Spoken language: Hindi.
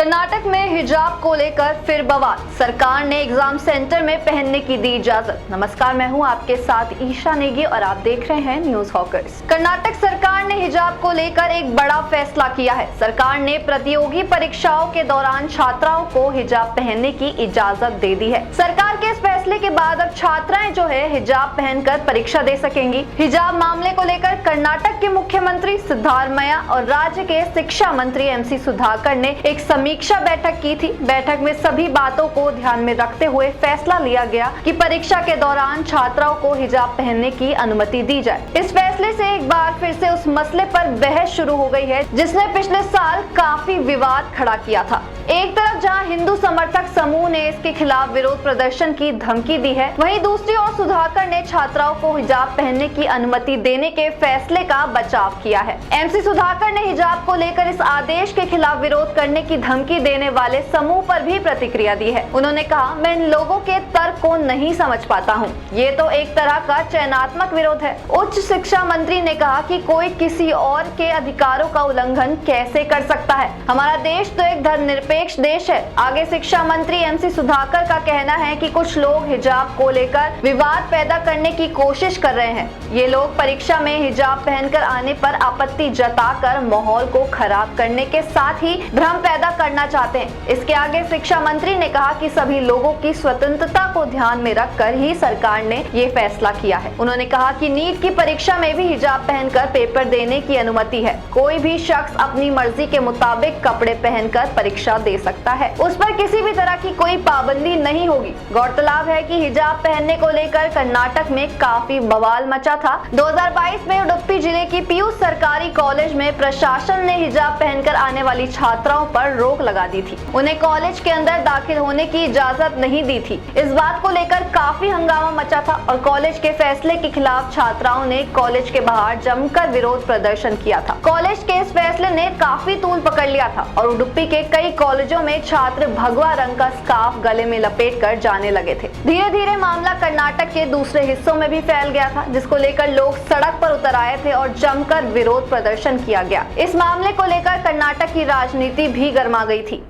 कर्नाटक में हिजाब को लेकर फिर बवाल। सरकार ने एग्जाम सेंटर में पहनने की दी इजाजत। नमस्कार, मैं हूं आपके साथ ईशा नेगी और आप देख रहे हैं न्यूज हॉकर्स। कर्नाटक सरकार ने हिजाब को लेकर एक बड़ा फैसला किया है। सरकार ने प्रतियोगी परीक्षाओं के दौरान छात्राओं को हिजाब पहनने की इजाजत दे दी है। सरकार के इस फैसले के बाद अब छात्राएं जो है हिजाब पहनकर परीक्षा दे सकेंगी। हिजाब मामले को लेकर कर्नाटक के मुख्यमंत्री सिद्धारमैया और राज्य के शिक्षा मंत्री MC सुधाकर ने एक समीक्षा बैठक की थी। बैठक में सभी बातों को ध्यान में रखते हुए फैसला लिया गया कि परीक्षा के दौरान छात्राओं को हिजाब पहनने की अनुमति दी जाए। इस फैसले से एक बार फिर से उस मसले पर बहस शुरू हो गई है जिसने पिछले साल काफी विवाद खड़ा किया था। एक तरफ जहां हिंदू समर्थक समूह ने इसके खिलाफ विरोध प्रदर्शन की धमकी दी है, वहीं दूसरी ओर सुधाकर ने छात्राओं को हिजाब पहनने की अनुमति देने के फैसले का बचाव किया है। MC सुधाकर ने हिजाब को लेकर इस आदेश के खिलाफ विरोध करने की धमकी देने वाले समूह पर भी प्रतिक्रिया दी है। उन्होंने कहा, मैं इन लोगों के तर्क को नहीं समझ पाता हूँ। ये तो एक तरह का चयनात्मक विरोध है। उच्च शिक्षा मंत्री ने कहा कि कोई किसी और के अधिकारों का उल्लंघन कैसे कर सकता है। हमारा देश तो एक धर्मनिरपेक्ष देश है। आगे शिक्षा मंत्री MC सुधाकर का कहना है कि कुछ लोग हिजाब को लेकर विवाद पैदा करने की कोशिश कर रहे हैं। ये लोग परीक्षा में हिजाब पहनकर आने पर आपत्ति जताकर माहौल को खराब करने के साथ ही भ्रम पैदा करना चाहते हैं। इसके आगे शिक्षा मंत्री ने कहा कि सभी लोगों की स्वतंत्रता को ध्यान में रखकर ही सरकार ने ये फैसला किया है। उन्होंने कहा कि नीट की परीक्षा में भी हिजाब पहनकर पेपर देने की अनुमति है। कोई भी शख्स अपनी मर्जी के मुताबिक कपड़े पहनकर परीक्षा दे सकता है। उस पर किसी भी तरह की कोई पाबंदी नहीं होगी। गौरतलब है कि हिजाब पहनने को लेकर कर्नाटक में काफी बवाल मचा था। 2022 में उडुपी जिले की पीयू सरकारी कॉलेज में प्रशासन ने हिजाब पहनकर आने वाली छात्राओं पर रोक लगा दी थी। उन्हें कॉलेज के अंदर दाखिल होने की इजाजत नहीं दी थी। इस बात को लेकर काफी हंगामा मचा था और कॉलेज के फैसले के खिलाफ छात्राओं ने कॉलेज के बाहर जमकर विरोध प्रदर्शन किया था। कॉलेज के इस फैसले ने काफी तूल पकड़ लिया था और उडुपी के कई कॉलेजों में छात्र भगवा रंग का स्कार्फ गले में लपेटकर जाने लगे थे। धीरे धीरे मामला कर्नाटक के दूसरे हिस्सों में भी फैल गया था, जिसको लेकर लोग सड़क पर उतर आए थे और जमकर विरोध प्रदर्शन किया गया। इस मामले को लेकर कर्नाटक की राजनीति भी गर्मा गई थी।